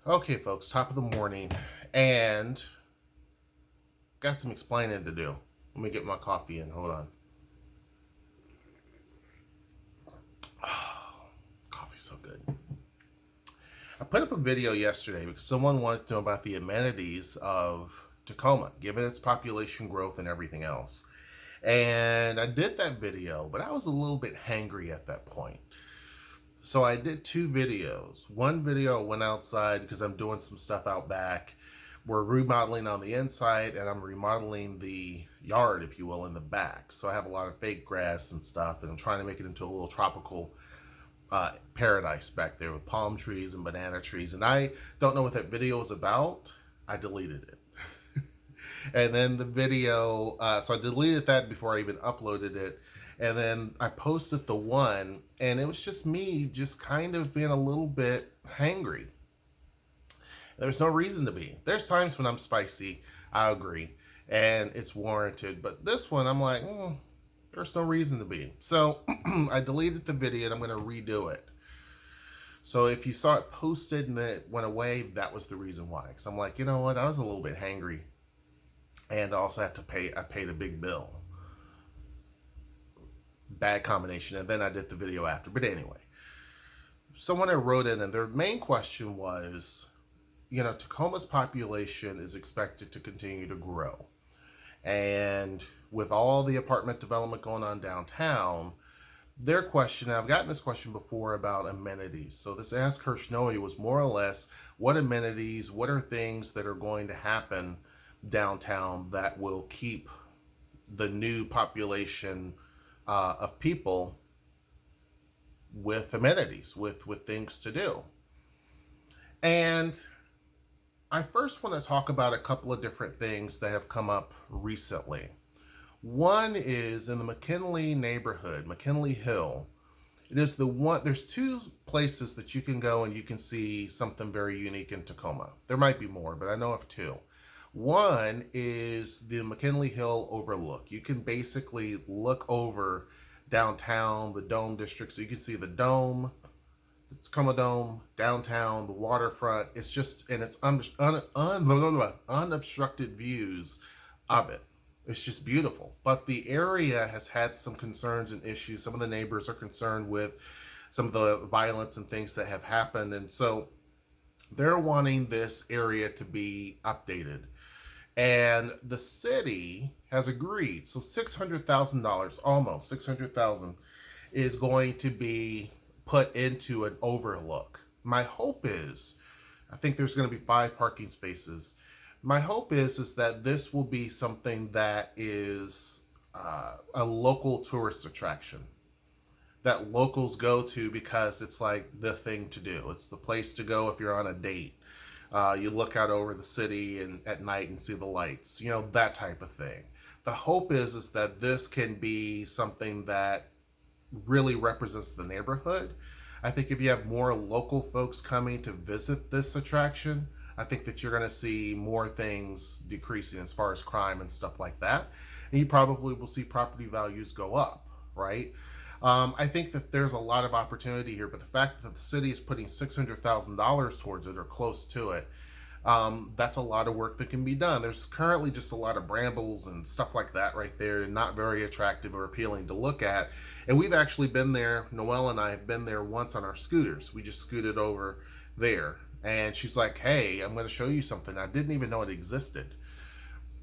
Okay, folks, top of the morning, and got some explaining to do. Let me get my coffee in. Hold on. Oh, coffee's so good. I put up a video yesterday because someone wanted to know about the amenities of Tacoma, given its population growth and everything else. And I did that video, but I was a little bit hangry at that point. So I did two videos. One video I went outside because I'm doing some stuff out back. We're remodeling on the inside and I'm remodeling the yard, if you will, in the back. So I have a lot of fake grass and stuff, and I'm trying to make it into a little tropical paradise back there with palm trees and banana trees. And I don't know what that video is about. I deleted it. And then the video, so I deleted that before I even uploaded it. And then I posted the one, and it was just me just kind of being a little bit hangry. There's no reason to be. There's times when I'm spicy, I agree, and it's warranted. But this one, I'm like, there's no reason to be. So I deleted the video, and I'm going to redo it. So if you saw it posted and it went away, that was the reason why. Because I'm like, you know what, I was a little bit hangry, and I also had to pay. I paid a big bill. Bad combination. And then I did the video after. But anyway, someone had wrote in, and their main question was, Tacoma's population is expected to continue to grow. And with all the apartment development going on downtown, their question, and I've gotten this question before about amenities. So this Ask HershNoeie was more or less, what amenities, what are things that are going to happen downtown that will keep the new population of people with amenities, with things to do. And I first want to talk about a couple of different things that have come up recently. One is in the McKinley neighborhood, McKinley Hill. It is the one, there's two places that you can go and you can see something very unique in Tacoma. There might be more, but I know of two. One is the McKinley Hill overlook. You can basically look over downtown, the Dome district, so you can see the Dome, the Tacoma Dome, downtown, the waterfront. It's just, and it's unobstructed views of it. It's just beautiful. But the area has had some concerns and issues. Some of the neighbors are concerned with some of the violence and things that have happened. And so they're wanting this area to be updated. And the city has agreed. So $600,000, almost $600,000, is going to be put into an overlook. My hope is, I think there's going to be 5 parking spaces. My hope is that this will be something that is a local tourist attraction that locals go to because it's like the thing to do. It's the place to go if you're on a date. You look out over the city and at night and see the lights, that type of thing. The hope is that this can be something that really represents the neighborhood. I think if you have more local folks coming to visit this attraction, I think that you're going to see more things decreasing as far as crime and stuff like that. And you probably will see property values go up, right? I think that there's a lot of opportunity here, but the fact that the city is putting $600,000 towards it or close to it, that's a lot of work that can be done. There's currently just a lot of brambles and stuff like that right there, not very attractive or appealing to look at. And we've actually been there, Noelle and I have been there once on our scooters. We just scooted over there. And she's like, hey, I'm going to show you something. I didn't even know it existed.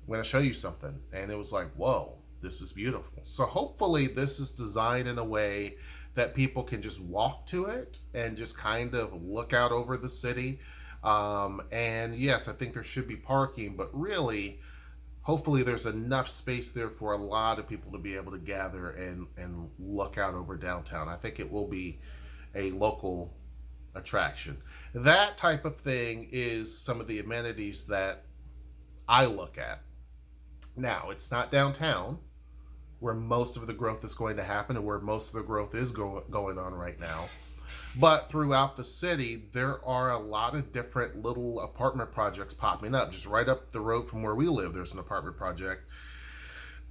I'm going to show you something. And it was like, whoa. This is beautiful. So hopefully this is designed in a way that people can just walk to it and just kind of look out over the city. And yes, I think there should be parking, but really, hopefully there's enough space there for a lot of people to be able to gather and look out over downtown. I think it will be a local attraction. That type of thing is some of the amenities that I look at. Now, it's not downtown where most of the growth is going to happen and where most of the growth is going on right now. But throughout the city, there are a lot of different little apartment projects popping up. Just right up the road from where we live, there's an apartment project.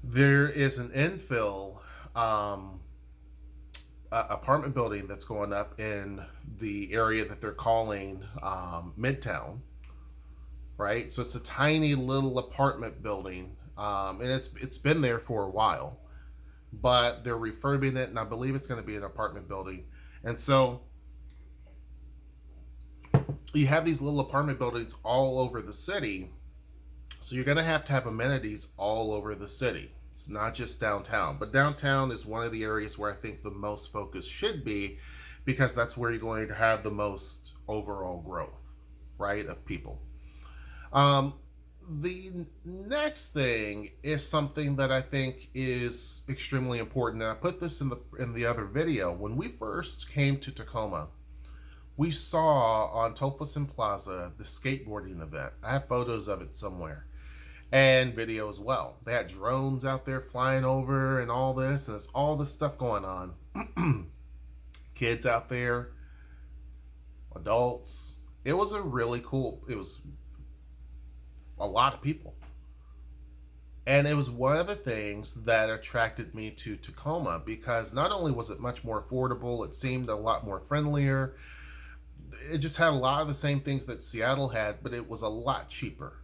There is an infill apartment building that's going up in the area that they're calling Midtown, right? So it's a tiny little apartment building, and it's been there for a while, but they're refurbing it, and I believe it's going to be an apartment building. And so you have these little apartment buildings all over the city, so you're going to have amenities all over the city. It's not just downtown, but downtown is one of the areas where I think the most focus should be, because that's where you're going to have the most overall growth, right, of people. The next thing is something that I think is extremely important, and I put this in the other video. When we first came to Tacoma, we saw on Tolfason Plaza the skateboarding event. I have photos of it somewhere, and video as well. They had drones out there flying over and all this, and there's all this stuff going on. Kids out there, adults. It was it was a lot of people. And it was one of the things that attracted me to Tacoma, because not only was it much more affordable, it seemed a lot more friendlier. It just had a lot of the same things that Seattle had, but it was a lot cheaper.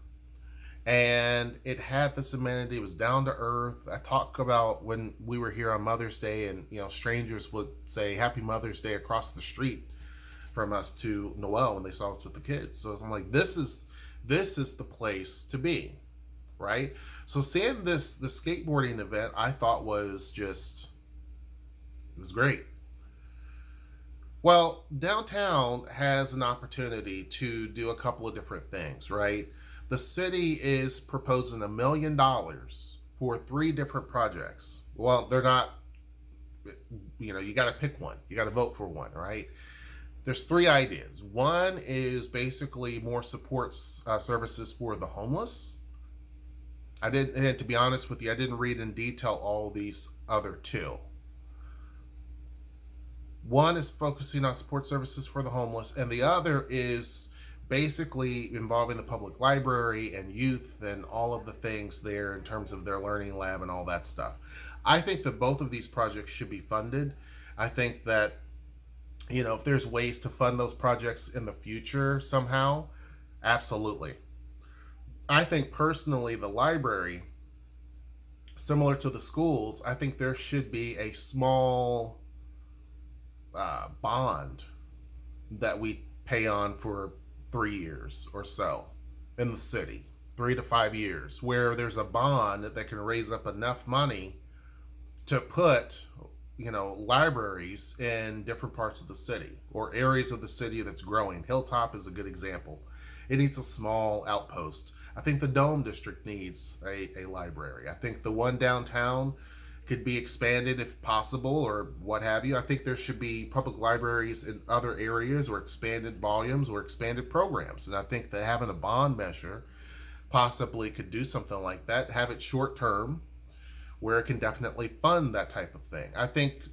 And it had this amenity. It was down to earth. I talk about when we were here on Mother's Day, and strangers would say Happy Mother's Day across the street from us to Noel when they saw us with the kids. So I'm like, this is the place to be, right? So seeing the skateboarding event, I thought was it was great. Well, downtown has an opportunity to do a couple of different things, right? The city is proposing $1 million for 3 different projects. Well, they're not, you got to pick one. You got to vote for one, right? There's 3 ideas. One is basically more support services for the homeless. And to be honest with you, I didn't read in detail all these other 2. One is focusing on support services for the homeless, and the other is basically involving the public library and youth and all of the things there in terms of their learning lab and all that stuff. I think that both of these projects should be funded. I think that, if there's ways to fund those projects in the future somehow, absolutely. I think personally the library, similar to the schools, I think there should be a small bond that we pay on for 3 years or so in the city, 3 to 5 years, where there's a bond that can raise up enough money to put libraries in different parts of the city or areas of the city that's growing. Hilltop is a good example. It needs a small outpost. I think the Dome District needs a library. I think the one downtown could be expanded if possible, or what have you. I think there should be public libraries in other areas, or expanded volumes, or expanded programs. And I think that having a bond measure possibly could do something like that, have it short term, where it can definitely fund that type of thing. I think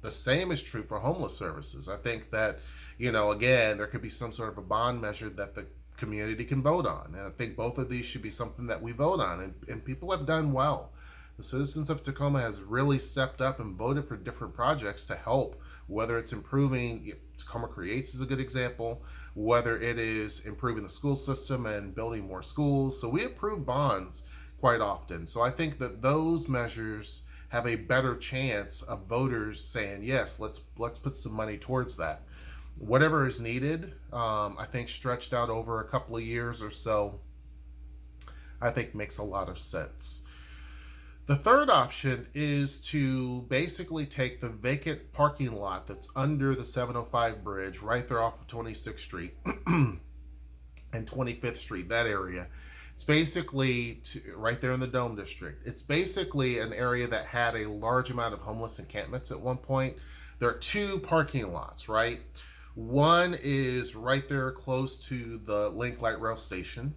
the same is true for homeless services. I think that, again, there could be some sort of a bond measure that the community can vote on. And I think both of these should be something that we vote on. And people have done well. The citizens of Tacoma has really stepped up and voted for different projects to help, whether it's improving, Tacoma Creates is a good example, whether it is improving the school system and building more schools. So we approve bonds quite often. So I think that those measures have a better chance of voters saying, yes, let's put some money towards that. Whatever is needed, I think stretched out over a couple of years or so, I think makes a lot of sense. The third option is to basically take the vacant parking lot that's under the 705 bridge right there off of 26th Street and 25th Street, that area. It's basically right there in the Dome District. It's basically an area that had a large amount of homeless encampments at one point. There are 2 parking lots, right? One is right there close to the Link Light Rail Station.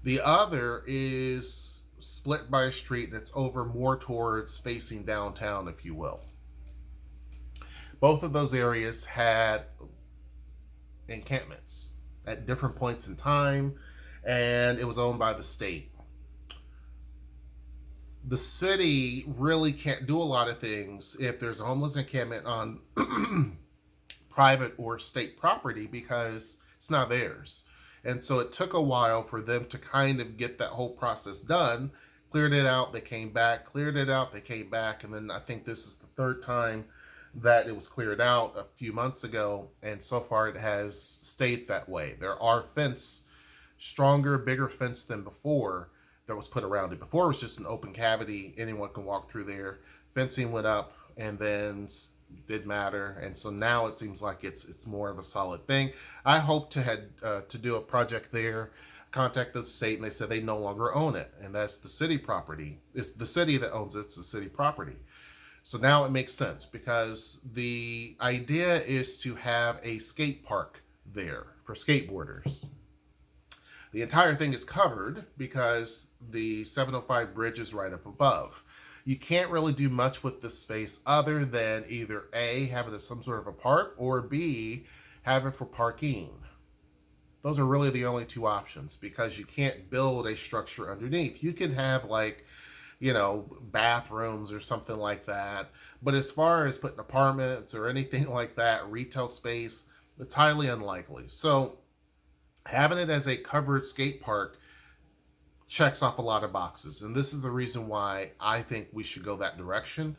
The other is split by a street that's over more towards facing downtown, if you will. Both of those areas had encampments at different points in time, and it was owned by the state. the city really can't do a lot of things if there's a homeless encampment on private or state property because it's not theirs. And so it took a while for them to kind of get that whole process done. Cleared it out, they came back, cleared it out, they came back, and then I think this is the third time that it was cleared out a few months ago, and so far it has stayed that way. There are fence, stronger, bigger fence than before that was put around it. Before it was just an open cavity, anyone can walk through there. Fencing went up, and then did matter, and so now it seems like it's more of a solid thing. I hope to do a project there. Contacted the state, and they said they no longer own it, and that's the city property. It's the city that owns it. It's the city property. So now it makes sense because the idea is to have a skate park there for skateboarders. The entire thing is covered because the 705 bridge is right up above. You can't really do much with this space other than either A, have it as some sort of a park, or B, have it for parking. Those are really the only two options because you can't build a structure underneath. You can have bathrooms or something like that. But as far as putting apartments or anything like that, retail space, it's highly unlikely. So having it as a covered skate park checks off a lot of boxes. And this is the reason why I think we should go that direction.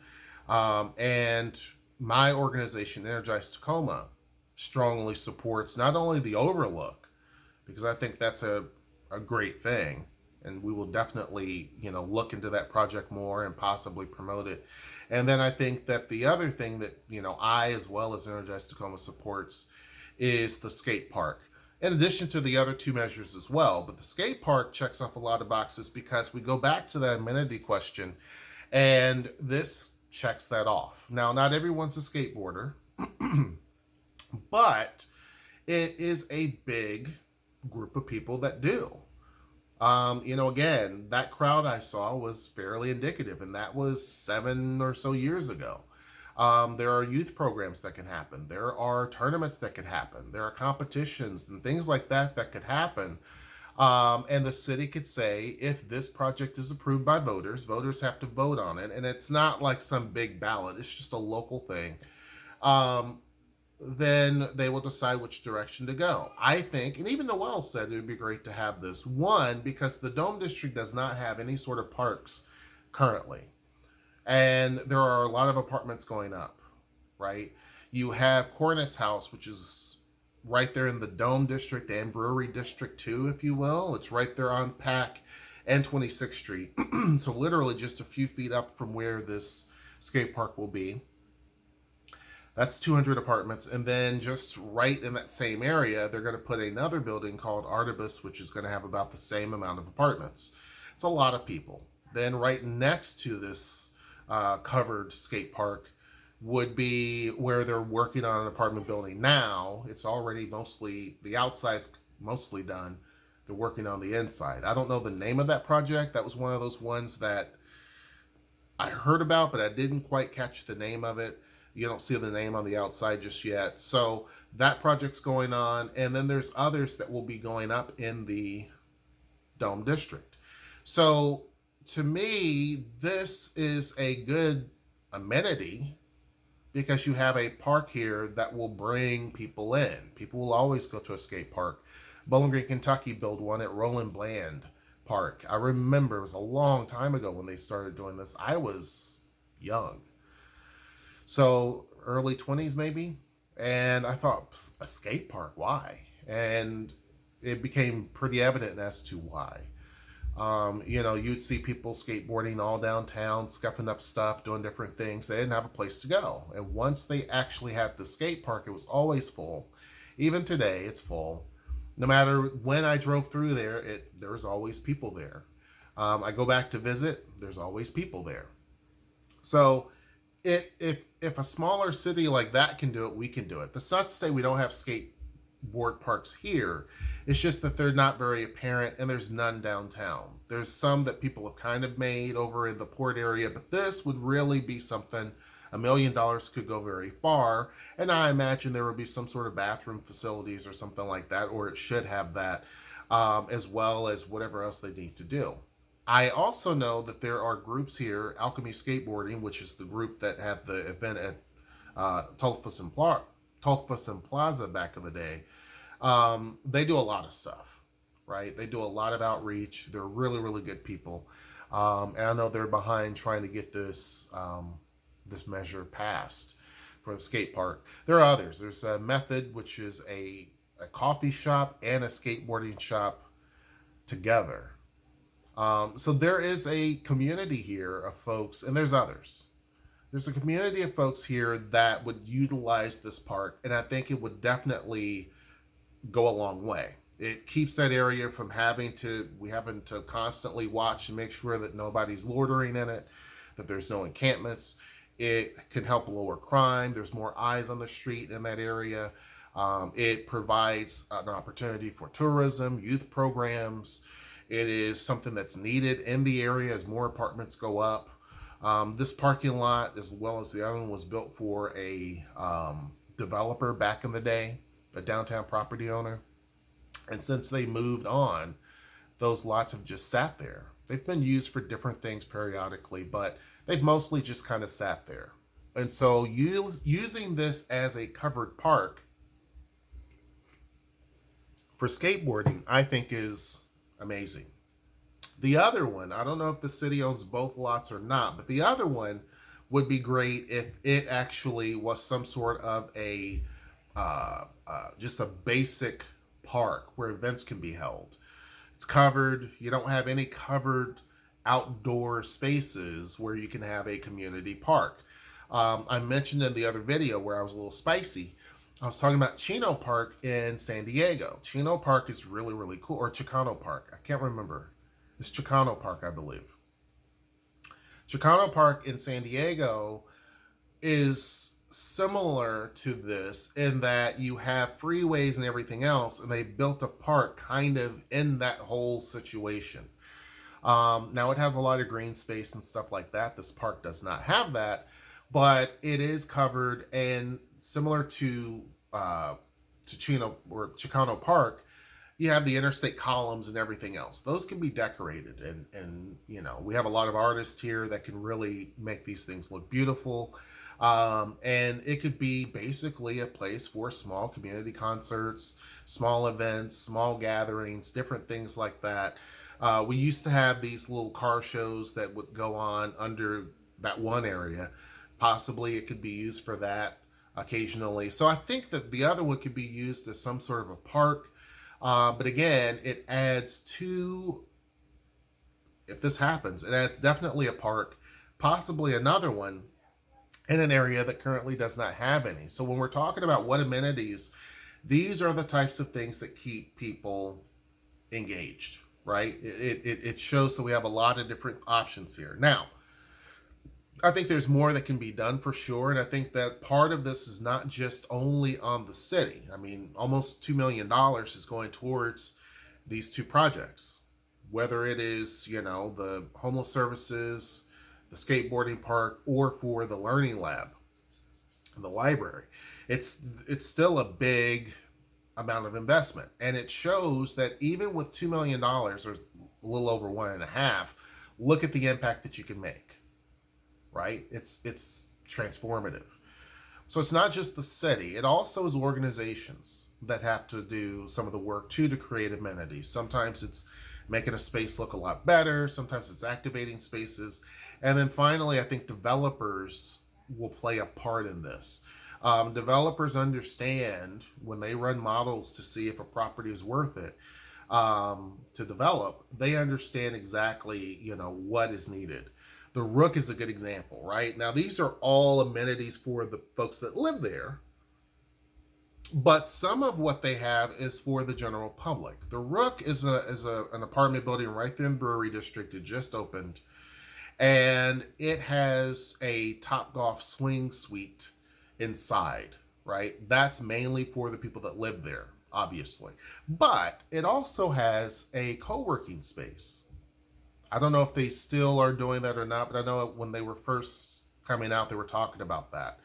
And my organization, Energize Tacoma, strongly supports not only the overlook, because I think that's a great thing. And we will definitely, look into that project more and possibly promote it. And then I think that the other thing that, I, as well as Energize Tacoma, supports is the skate park. In addition to the other two measures as well. But the skate park checks off a lot of boxes because we go back to that amenity question, and this checks that off. Now, not everyone's a skateboarder, but it is a big group of people that do. Again, that crowd I saw was fairly indicative, and that was 7 or so years ago. There are youth programs that can happen. There are tournaments that could happen. There are competitions and things like that could happen. And the city could say, if this project is approved by voters, voters have to vote on it. And it's not like some big ballot. It's just a local thing. Then they will decide which direction to go. I think, and even Noel said it would be great to have this. One, because the Dome District does not have any sort of parks currently. And there are a lot of apartments going up, right? You have Cornice House, which is right there in the Dome District and Brewery District too, if you will. It's right there on Pack and 26th Street. So literally just a few feet up from where this skate park will be. That's 200 apartments. And then just right in that same area, they're going to put another building called Artibus, which is going to have about the same amount of apartments. It's a lot of people. Then right next to this covered skate park would be where they're working on an apartment building now. It's already the outside's mostly done. They're working on the inside. I don't know the name of that project. That was one of those ones that I heard about, but I didn't quite catch the name of it. You don't see the name on the outside just yet. So that project's going on. And then there's others that will be going up in the Dome District. So to me, this is a good amenity because you have a park here that will bring people in. People will always go to a skate park. Bowling Green, Kentucky built one at Roland Bland Park. I remember it was a long time ago when they started doing this. I was young. So early 20s maybe. And I thought, a skate park, why? And it became pretty evident as to why. You'd see people skateboarding all downtown, scuffing up stuff, doing different things. They didn't have a place to go. And once they actually had the skate park, it was always full. Even today, it's full. No matter when I drove through there, there's always people there. I go back to visit, there's always people there. So if a smaller city like that can do it, we can do it. That's not to say we don't have skateboard parks here. It's just that they're not very apparent, and there's none downtown. There's some that people have kind of made over in the port area, but this would really be something. $1 million could go very far, and I imagine there would be some sort of bathroom facilities or something like that, or it should have that, as well as whatever else they need to do. I also know that there are groups here, Alchemy Skateboarding, which is the group that had the event at Tulfas and Plaza back in the day. They do a lot of stuff, right? They do a lot of outreach. They're really, really good people. And I know they're behind trying to get this measure passed for the skate park. There are others. There's a Method, which is a coffee shop and a skateboarding shop together. So there is a community here of folks, and there's others. There's a community of folks here that would utilize this park, and I think it would definitely go a long way. It keeps that area from having to constantly watch and make sure that nobody's loitering in it, that there's no encampments. It can help lower crime. There's more eyes on the street in that area. It provides an opportunity for tourism, youth programs. It is something that's needed in the area as more apartments go up. This parking lot, as well as the other one, was built for a developer back in the day, a downtown property owner. And since they moved on, those lots have just sat there. They've been used for different things periodically, but they've mostly just kind of sat there. And so using this as a covered park for skateboarding, I think is amazing. The other one, I don't know if the city owns both lots or not, but the other one would be great if it actually was some sort of just a basic park where events can be held. It's covered. You don't have any covered outdoor spaces where you can have a community park. I mentioned in the other video where I was a little spicy. I was talking about Chino Park in San Diego. Chino Park is really, really cool. Or Chicano Park. I can't remember. It's Chicano Park, I believe. Chicano Park in San Diego is similar to this in that you have freeways and everything else, and they built a park kind of in that whole situation. Now, it has a lot of green space and stuff like that. This park does not have that, but it is covered, and similar to Chino or Chicano Park, you have the interstate columns and everything else. Those can be decorated, and we have a lot of artists here that can really make these things look beautiful. And it could be basically a place for small community concerts, small events, small gatherings, different things like that. We used to have these little car shows that would go on under that one area. Possibly it could be used for that occasionally. So I think that the other one could be used as some sort of a park. But again, it adds to, if this happens, it adds definitely a park, possibly another one in an area that currently does not have any. So when we're talking about what amenities, these are the types of things that keep people engaged, right? It shows that we have a lot of different options here. Now, I think there's more that can be done for sure. And I think that part of this is not just only on the city. I mean, almost $2 million is going towards these two projects, whether it is, the homeless services, the skateboarding park, or for the learning lab, the library. It's still a big amount of investment. And it shows that even with $2 million, or a little over 1.5, look at the impact that you can make. Right? It's transformative. So it's not just the city. It also is organizations that have to do some of the work to create amenities. Sometimes it's making a space look a lot better. Sometimes it's activating spaces. And then finally, I think developers will play a part in this. Developers understand when they run models to see if a property is worth it to develop, they understand exactly, what is needed. The Rook is a good example, right? Now, these are all amenities for the folks that live there, but some of what they have is for the general public. The Rook is an apartment building right there in Brewery District. It just opened, and it has a Topgolf swing suite inside, right? That's mainly for the people that live there, obviously. But it also has a co-working space. I don't know if they still are doing that or not, but I know when they were first coming out, they were talking about that.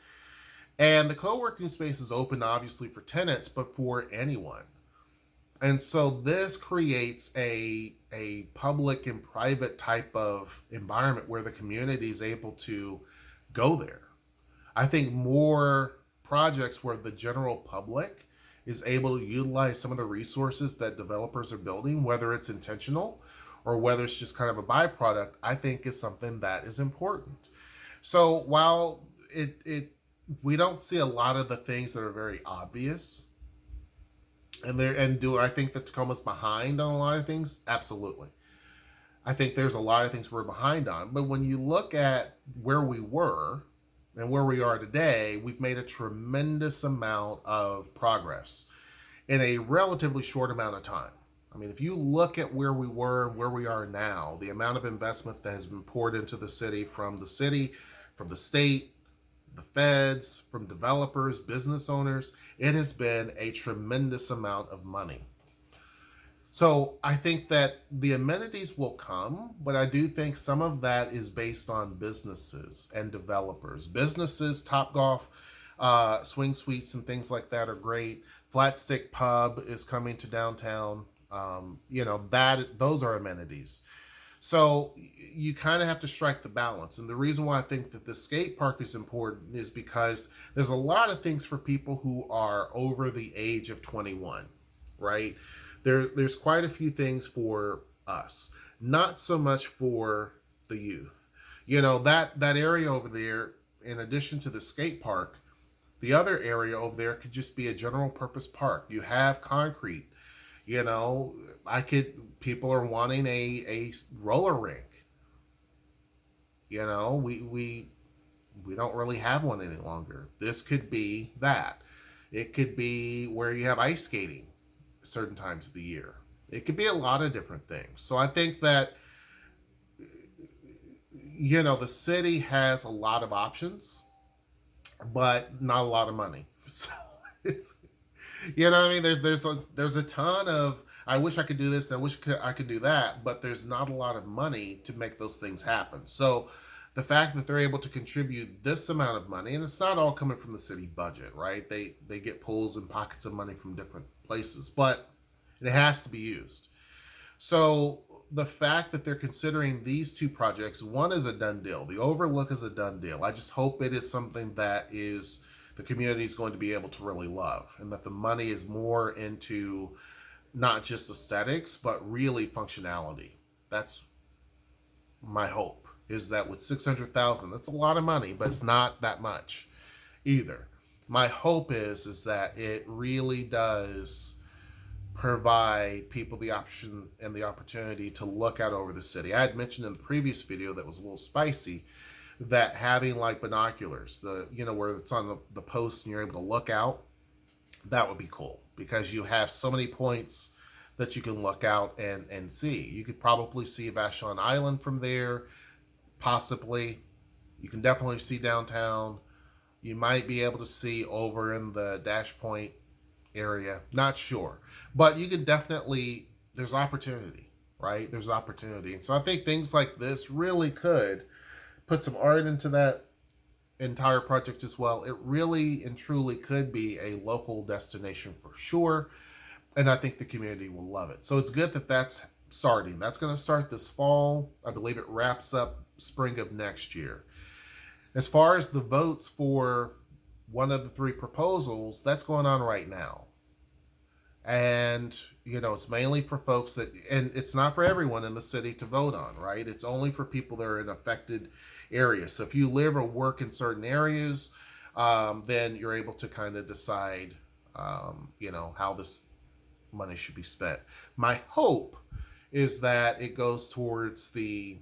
And the co-working space is open, obviously, for tenants, but for anyone. And so this creates a public and private type of environment where the community is able to go there. I think more projects where the general public is able to utilize some of the resources that developers are building, whether it's intentional or whether it's just kind of a byproduct, I think is something that is important. So while it we don't see a lot of the things that are very obvious, and do I think that Tacoma's behind on a lot of things? Absolutely. I think there's a lot of things we're behind on. But when you look at where we were and where we are today, we've made a tremendous amount of progress in a relatively short amount of time. I mean, if you look at where we were and where we are now, the amount of investment that has been poured into the city, from the state, the feds, from developers, business owners, it has been a tremendous amount of money. So I think that the amenities will come, but I do think some of that is based on businesses and developers. Businesses, Topgolf, Swing Suites, and things like that are great. Flat Stick Pub is coming to downtown. That those are amenities. So you kind of have to strike the balance. And the reason why I think that the skate park is important is because there's a lot of things for people who are over the age of 21, right? There's quite a few things for us, not so much for the youth. That area over there, in addition to the skate park, the other area over there could just be a general purpose park. You have concrete. People are wanting a roller rink. We don't really have one any longer. This could be that. It could be where you have ice skating certain times of the year. It could be a lot of different things. So I think that the city has a lot of options, but not a lot of money. So it's what I mean. There's a ton of, I wish I could do this, and I wish I could do that, but there's not a lot of money to make those things happen. So the fact that they're able to contribute this amount of money, and it's not all coming from the city budget, right? They get pulls and pockets of money from different places, but it has to be used. So the fact that they're considering these two projects, one is a done deal. The Overlook is a done deal. I just hope it is something that is the community is going to be able to really love, and that the money is more into not just aesthetics, but really functionality. That's my hope, is that with 600,000, that's a lot of money, but it's not that much either. My hope is that it really does provide people the option and the opportunity to look out over the city. I had mentioned in the previous video that was a little spicy, that having like binoculars, where it's on the post and you're able to look out, that would be cool, because you have so many points that you can look out and see. You could probably see Vashon Island from there, possibly. You can definitely see downtown. You might be able to see over in the Dash Point area. Not sure. But you can definitely, there's opportunity, right? There's opportunity. And so I think things like this really could put some art into that entire project as well. It really and truly could be a local destination for sure. And I think the community will love it. So it's good that that's starting. That's going to start this fall. I believe it wraps up spring of next year. As far as the votes for one of the three proposals, that's going on right now. And, it's mainly for folks that, and it's not for everyone in the city to vote on, right? It's only for people that are in affected areas. So if you live or work in certain areas, then you're able to kind of decide, how this money should be spent. My hope is that it goes towards the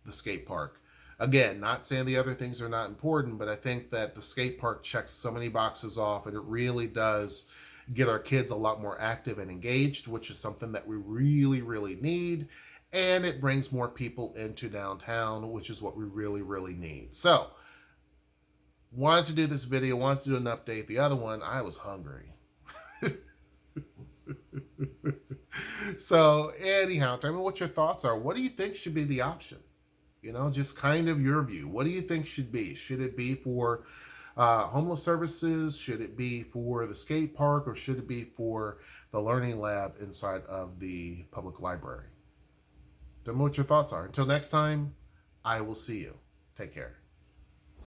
skate park. Again, not saying the other things are not important, but I think that the skate park checks so many boxes off, and it really does get our kids a lot more active and engaged, which is something that we really, really need. And it brings more people into downtown, which is what we really, really need. So, wanted to do this video, wanted to do an update. The other one, I was hungry. So, anyhow, tell me what your thoughts are. What do you think should be the option? Just kind of your view. What do you think should be? Should it be for Homeless services, should it be for the skate park or should it be for the learning lab inside of the public library? Tell me what your thoughts are. Until next time, I will see you. Take care.